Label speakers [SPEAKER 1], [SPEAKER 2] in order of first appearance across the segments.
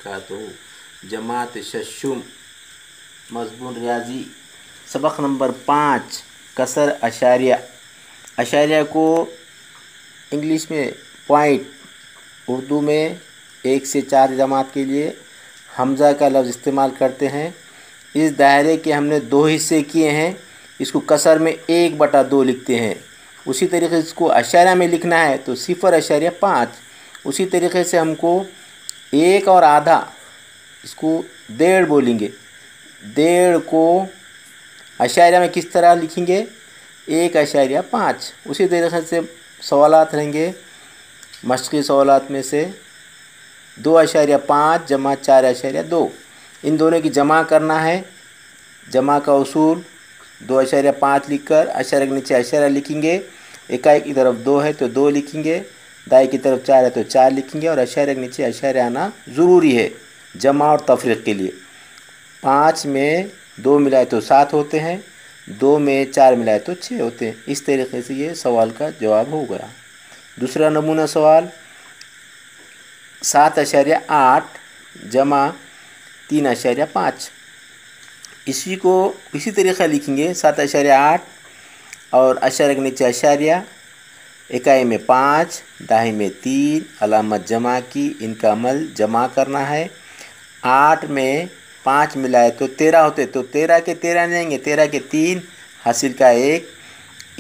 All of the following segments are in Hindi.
[SPEAKER 1] वबरकातुहू। जमात शशुम मज़मून रियाजी सबक नंबर 5 कसर अशारिया। अशारिया को इंग्लिश में पॉइंट, उर्दू में 1 से 4 जमात के लिए हमज़ा का लफ्ज़ इस्तेमाल करते हैं। इस दायरे के हमने 2 हिस्से किए हैं। इसको कसर में 1/2 लिखते हैं। उसी तरीके से इसको अशारिया में लिखना है तो 0.5। उसी तरीके से हमको 1 और आधा, इसको 1.5 बोलेंगे। 1.5 को अशारिया में किस तरह लिखेंगे? 1.5। उसी तरीके से सवालात रहेंगे। मशक़ी सवालात में से 2.5 जमा 4.2, इन दोनों की जमा करना है। जमा का उसूल 2.5 लिखकर अशारिया के नीचे अशारिया लिखेंगे। इकाई की तरफ 2 है तो 2 लिखेंगे, दाई की तरफ 4 है तो 4 लिखेंगे और अशारिया के नीचे अशारिया आना ज़रूरी है जमा और तफरीक़ के लिए। 5 में 2 मिलाए तो 7 होते हैं, 2 में 4 मिलाए तो 6 होते हैं। इस तरीके से ये सवाल का जवाब हो गया। दूसरा नमूना सवाल 7.8 जमा 3.5। इसी को इसी तरीक़ा लिखेंगे। 7.8 और अशारिया के नीचे अशारिया, इकाई में 5, दाही में 3, अलामत जमा की, इनका अमल जमा करना है। 8 में 5 मिलाए तो 13 होते, तो 13 के 13 जाएंगे, 13 के 3 हासिल का 1,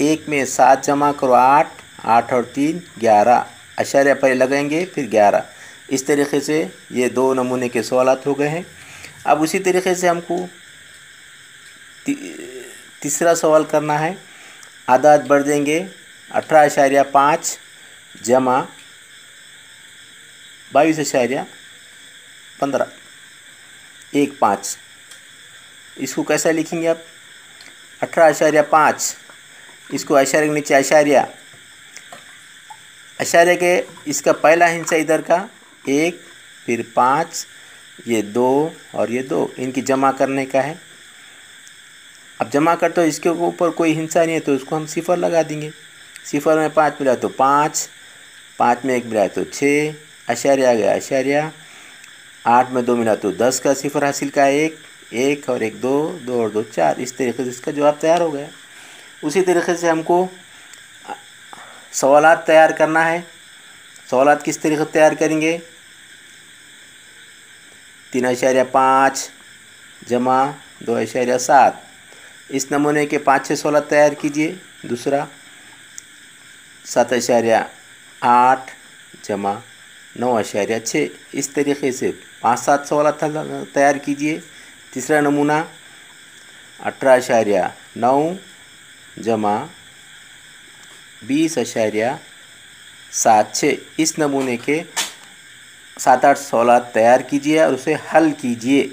[SPEAKER 1] 1 में 7 जमा करो 8, 8 और 3 11, अशारिया पहले लगाएंगे फिर 11। इस तरीके से ये 2 नमूने के सवालात हो गए हैं। अब उसी तरीके से हमको तीसरा सवाल करना है। आदाद बढ़ देंगे। 18.5 जमा 22.15 15। इसको कैसा लिखेंगे आप? 18.5, इसको अशारिया के नीचे अशारिया, अशारिया के इसका पहला हिस्सा इधर का 1, फिर 5, ये 2 और ये 2, इनकी जमा करने का है। अब जमा करते हो इसके ऊपर कोई हिस्सा नहीं है तो उसको हम 0 लगा देंगे। 0 में 5 मिला तो 5, 5 में 1 मिला तो 6, अशारिया आ गया अशारिया। 8 में 2 मिला तो 10 का 0 हासिल का 1, 1 और 1 2, 2 और 2 4। इस तरीके से इसका जवाब तैयार हो गया। उसी तरीके से हमको सवालात तैयार करना है। सवालात किस तरीके से तैयार करेंगे? 3.5 जमा 2.7। इस नमूने के 5-6 सवालात तैयार कीजिए। दूसरा 7.8 जमा 9.6। इस तरीके से 5-7 सवालात तैयार कीजिए। तीसरा नमूना 18.9 जमा 20.76। इस नमूने के 7-8 सवालात तैयार कीजिए और उसे हल कीजिए।